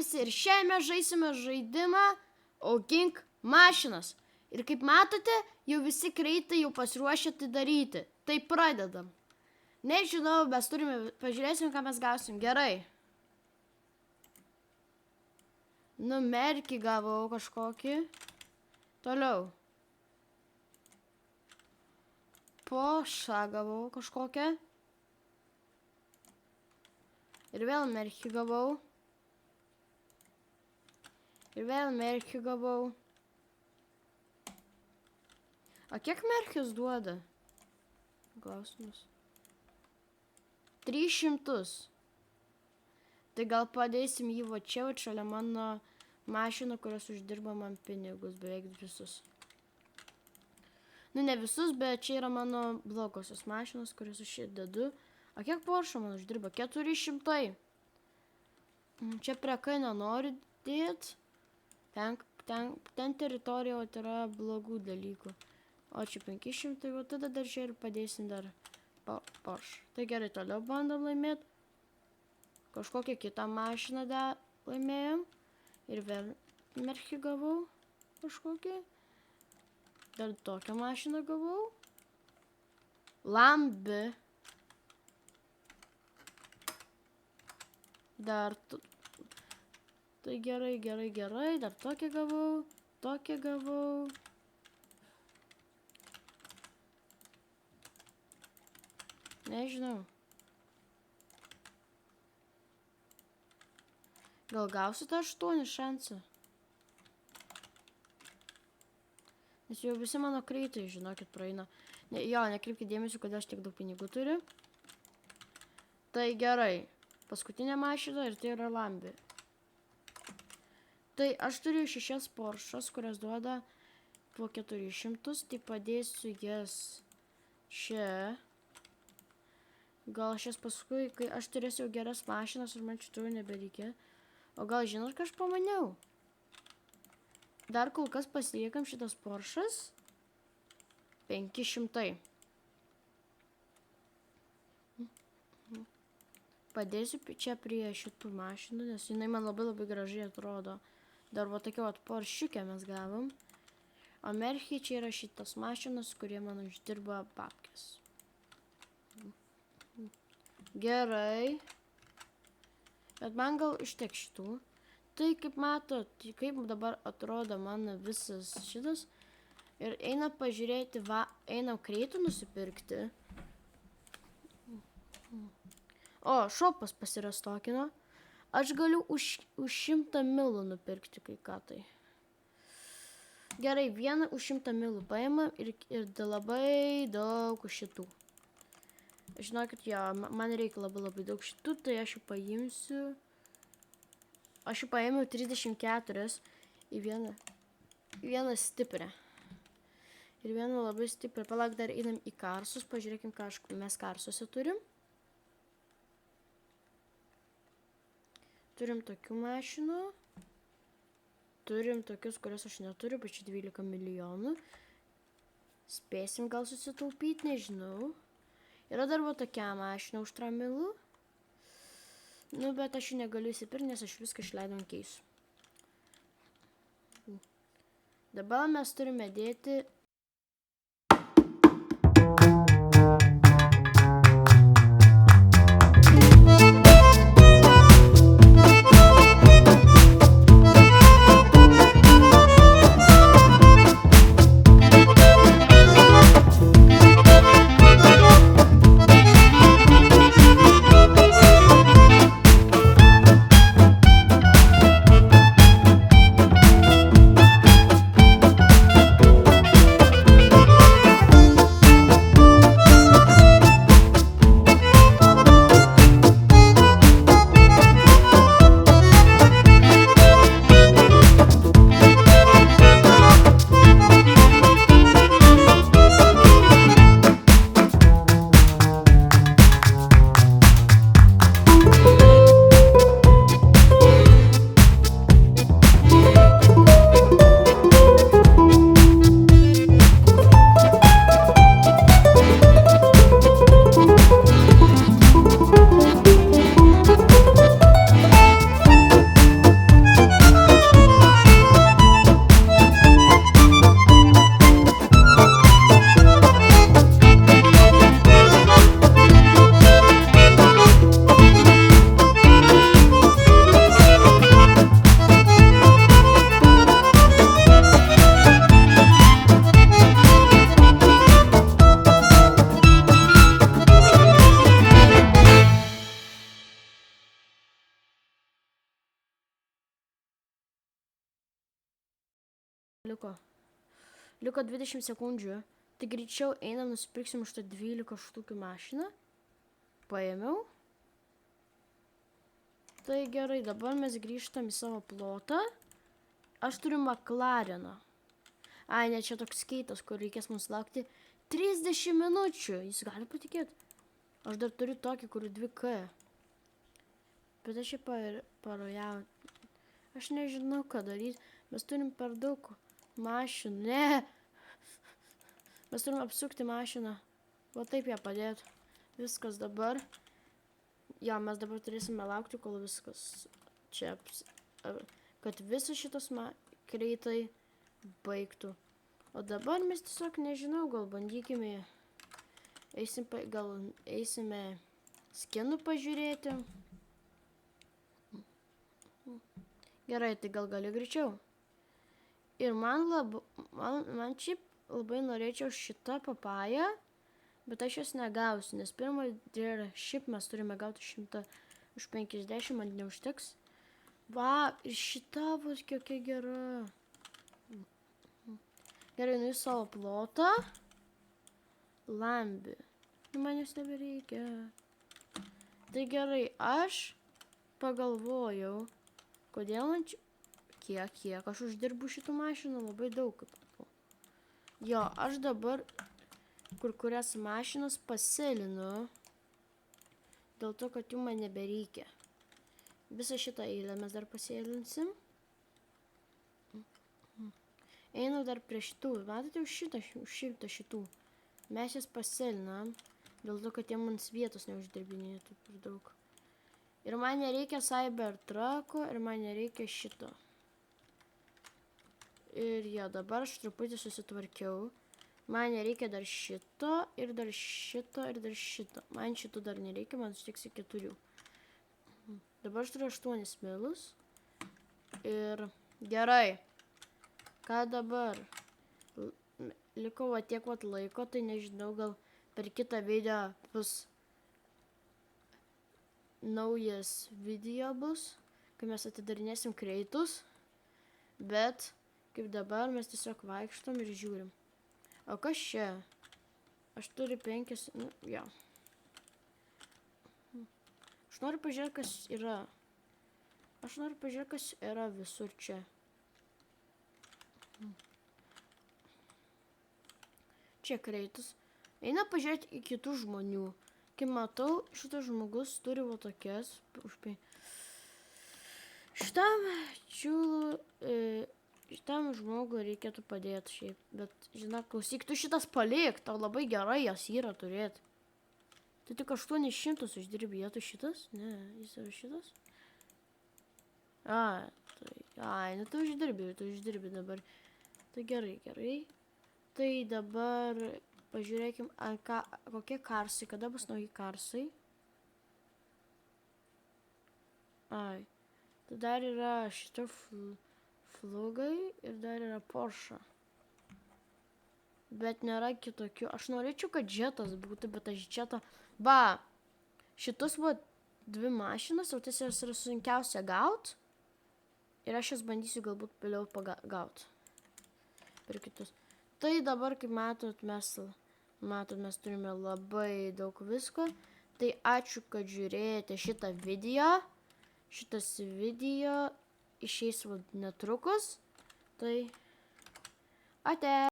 visi ir šiandien mes žaisime žaidimą Augink mašinas. Ir kaip matote, jau visi greitai jau pasiruošę tai daryti. Tai pradedam. Nežinau, mes pažiūrėsim, ką mes gausim. Gerai. Merkį gavau kažkokį. Toliau. Pošą gavau kažkokią. Ir vėl merkį gavau. Ir vėl merkį gavau. O kiek merkis duoda? Klausimas. 300. Tai gal padėsim jį va čia, šalia mano mašinų, kurios uždirba man pinigus, beveik visus. Ne visus, bet čia yra mano blogosios mašinos, kurias aš čia dedu. O kiek Porsche man uždirba? 400. Čia prie kai nenoriu dėti. Ten teritorijoje yra blogų dalykų. O čia 500, o tada dar čia ir padėsim dar Porsche. Tai gerai, toliau bandom laimėti. Kažkokią kitą mašiną laimėjom. Ir vėl merkį gavau kažkokį. Dar tokią mašiną gavau. Lambi. Dar... Tai gerai. Dar tokią gavau. Nežinau. Gal gausiu tą 8 šansą. Nes jau visi mano greitai, žinokit, praeina. Nekreipkite dėmesio, kodėl aš tiek daug pinigų turiu. Tai gerai. Paskutinė mašina ir tai yra Lambi. Tai aš turiu 6 Porschas, kurias duoda po 400. Tai padėsiu jas čia. Gal aš jas paskui, kai aš turėsiu geras mašinas ir man šitų nebereikia. O gal žinot, ką aš pamaniau? Dar kol kas pasiliekam šitas Porschas. 500. Padėsiu čia prie šitų mašinų, nes jinai man labai gražiai atrodo. Dar va tokia Porschiukę mes gavom. O merkiai čia yra šitas mašinas, kurie man uždirba babkės. Gerai. Bet man gal ištek šitų. Tai kaip matot, kaip dabar atrodo mano visas šitas. Ir einam pažiūrėti, einam kreitų nusipirkti. O, šopas pasirastokino. Aš galiu už 100 milų nupirkti kai ką tai. Gerai, vieną už 100 milų paimam ir labai daug šitų. Žinokit, man reikia labai daug šitų, tai aš jau paimsiu. Aš jau paėmiau 34 į vieną stiprią. Ir vieną labai stiprią. Palauk, dar einam į karsus, pažiūrėkim, ką mes karsuose turim. Turim tokių mašinų. Turim tokius, kurias aš neturiu, bet čia 12 milijonų. Spėsim gal susitaupyti, nežinau. Yra dar va tokia mašina už 3 milų. Bet aš jų negaliu įsipirkti, nes aš viską išleidom keisiu. Dabar mes turime dėti... Liko 20 sekundžių. Tai greičiau einam, nusipirksim už tą 12 štukių mašiną. Paėmiau. Tai gerai, dabar mes grįžtam į savo plotą. Aš turiu McLareną. Ai, ne, čia toks skeitas, kur reikės mums laukti 30 minučių. Jis gali patikėti. Aš dar turiu tokį, kur 2K. Bet aš jį parojau. Aš nežinau, ką daryti. Mes turim per daug mašinų. Ne. Mes turim apsukti mašiną. Va taip ją padėti. Viskas dabar. Jo, mes dabar turėsime laukti, kol viskas čia, kad visas šitas greitai baigtų. O dabar mes tiesiog nežinau, gal bandykime, gal eisime skinų pažiūrėti. Gerai, tai gal gali greičiau. Ir man šiaip labai norėčiau šitą papają. Bet aš jos negausiu, nes pirmą ir šiaip mes turime gauti 100 už 50, man neužteks. Va, ir šita bus kokia gera. Gerai, nu į savo plotą. Lambi. Man jos nebereikia. Tai gerai, aš pagalvojau, kodėl man čia... Kiek aš uždirbu šitų mašinų, labai daug. Jo, aš dabar... kurias mašinas pasilinu, dėl to, kad jų man nebereikia. Visą šitą eilę mes dar pasilinsim. Einu dar prie šitų. Matote, už šitą šitų. Mes jas pasilinam, dėl to, kad jie mums vietos neuždirbinėtų per daug. Ir man nereikia Cybertrucko, ir man nereikia šito. Ir jo, dabar aš truputį susitvarkiau. Man nereikia dar šito, ir dar šito, ir dar šito. Man šito dar nereikia, man užteks 4. Dabar aš turiu 8 milus. Ir gerai. Ką dabar? Liko va tiek vat laiko, tai nežinau, gal per kitą video bus naujas video bus, kai mes atidarinėsim kreitus. Bet kaip dabar mes tiesiog vaikštom ir žiūrim. O kas čia? Aš turiu 5, nu, jo. Aš noriu pažiūrėti, kas yra. Aš noriu pažiūrėti, kas yra visur čia. Čia kreitus. Eina pažiūrėti į kitų žmonių. Kai matau, šitas žmogus turi va tokias. Šitam žmogui reikėtų padėti šiaip, bet, žinok, klausyk, tu šitas palik, tau labai gerai jas yra turėti. Tu tik 800 uždirbi, tu šitas? Ne, jis yra šitas? Nu tu uždirbi dabar. Tai gerai. Tai dabar pažiūrėkim, kokie karsai, kada bus nauji karsai. Tai dar yra šito Flugai ir dar yra Porsche. Bet nėra kitokių. Aš norėčiau, kad Jetas būtų, bet aš Jetą... Va, šitus buvo 2 mašinas, o tas yra sunkiausia gaut. Ir aš jas bandysiu galbūt vėliau pagaut. Per kitus. Tai dabar, kaip matot, mes turime labai daug visko. Tai ačiū, kad žiūrėjote šitą video. Šitas video išeis netrukus, tai ate.